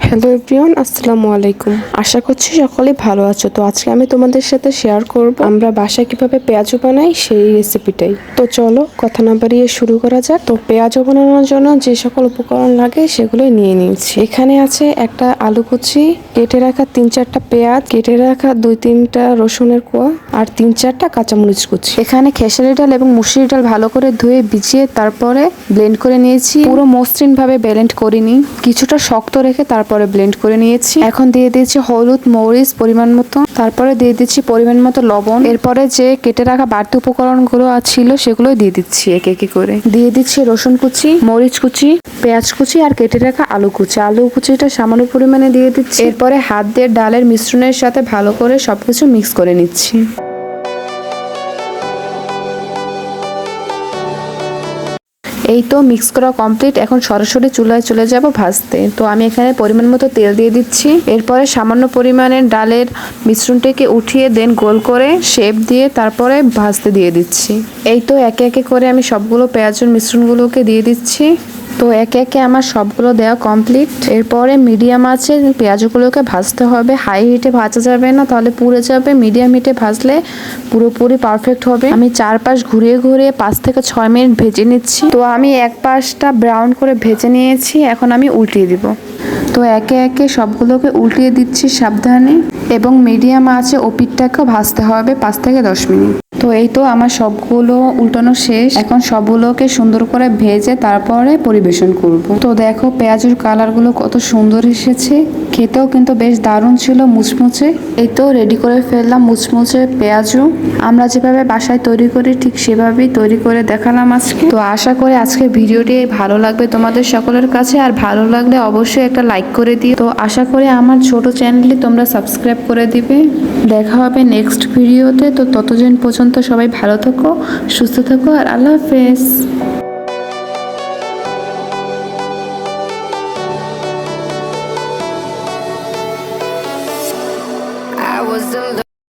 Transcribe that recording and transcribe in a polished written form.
Hello everyone, আসসালামু আলাইকুম। আশা করছি সকলেই ভালো আছো। তো আজকে আমি তোমাদের সাথে শেয়ার করব আমরা বাসায় কিভাবে পেঁয়াজু বানাই সেই রেসিপিটাই। তো চলো কথা না বাড়িয়ে শুরু করা যাক। তো পেঁয়াজু বানানোর জন্য যে সকল উপকরণ লাগে সেগুলো নিয়ে নিয়েছি। এখানে আছে একটা আলু কুচি, কেটে রাখা 3-4টা পেঁয়াজ, কেটে রাখা 2-3টা রসুনের কোয়া আর 3-4টা কাঁচামরিচ কুচি। এখানে খেসারি ডাল এবং মুসুরি ডাল ভালো করে ধুয়ে ভিজিয়ে তারপরে ব্লেন্ড করে নিয়েছি। পুরো মসৃণ ভাবে ব্লেন্ড করিনি, কিছুটা শক্ত রেখে তারপরে ব্লেন্ড করে নিয়েছি। এখন দিয়ে দিয়েছি হলুদ, মরিচ পরিমাণ মতো, তারপরে দিয়ে দিচ্ছি পরিমাণ মতো লবণ। এরপরে যে কেটে রাখা বাড়তি উপকরণগুলো ছিল সেগুলো দিয়ে দিচ্ছি একে একে করে। দিয়ে দিচ্ছি রসুন কুচি, মরিচ কুচি, পেঁয়াজ কুচি আর কেটে রাখা আলু কুচি। আলু কুচিটা সামান্য পরিমাণে দিয়ে দিচ্ছি। এরপরে হাত দিয়ে ডালের মিশ্রণের সাথে ভালো করে সবকিছু মিক্স করে নিচ্ছি। এই তো মিক্স করা কমপ্লিট। এখন সরাসরি চুলায় চলে যাব ভাজতে। তো আমি এখানে পরিমাণ মতো তেল দিয়ে দিচ্ছি। এরপরে সামান্য পরিমাণে ডালের মিশ্রণটিকে উঠিয়ে দেন গোল করে শেপ দিয়ে তারপরে ভাজতে দিয়ে দিচ্ছি। এই তো একে একে করে আমি সবগুলো পেঁয়াজের মিশ্রণগুলোকে দিয়ে দিচ্ছি। তো একে একে আমার সবগুলো দেওয়া কমপ্লিট। এরপরে মিডিয়াম আঁচে পেঁয়াজগুলোকে ভাজতে হবে। হাই হিটে ভাজা যাবে না, তাহলে পুড়ে যাবে। মিডিয়াম হিটে ভাজলে পুরোপুরি পারফেক্ট হবে। আমি চারপাশ ঘুরিয়ে ঘুরিয়ে 5 থেকে 6 মিনিট ভেজে নিচ্ছি। তো আমি এক পাশটা ব্রাউন করে ভেজে নিয়েছি, এখন আমি উল্টিয়ে দিব। তো একে একে সবগুলোকে উল্টিয়ে দিচ্ছি সাবধানে, এবং মিডিয়াম আঁচে ওপিটটাকেও ভাজতে হবে 5 থেকে 10 মিনিট। তো এই তো আমার সবগুলো উল্টানো শেষ। এখন সবগুলোকে সুন্দর করে ভেজে তারপরে পরিবেশন করব। তো দেখো পেঁয়াজের কালারগুলো কত সুন্দর এসেছে, খেতেও কিন্তু বেশ দারুণ ছিল, মুচমুচে। এই তো রেডি করে ফেললাম মুচমুচে পেঁয়াজু। আমরা যেভাবে বাসায় তৈরি করি ঠিক সেভাবেই তৈরি করে দেখালাম আজকে। তো আশা করি আজকে ভিডিওটি ভালো লাগবে তোমাদের সকলের কাছে। আর ভালো লাগলে অবশ্যই একটা লাইক করে দিও। তো আশা করি আমার ছোট চ্যানেলটি তোমরা সাবস্ক্রাইব করে দিবে। দেখা হবে নেক্সট ভিডিওতে। তো ততদিন পর্যন্ত সবাই ভালো থাকো, সুস্থ থাকো, আর আল্লাহ হাফেজ।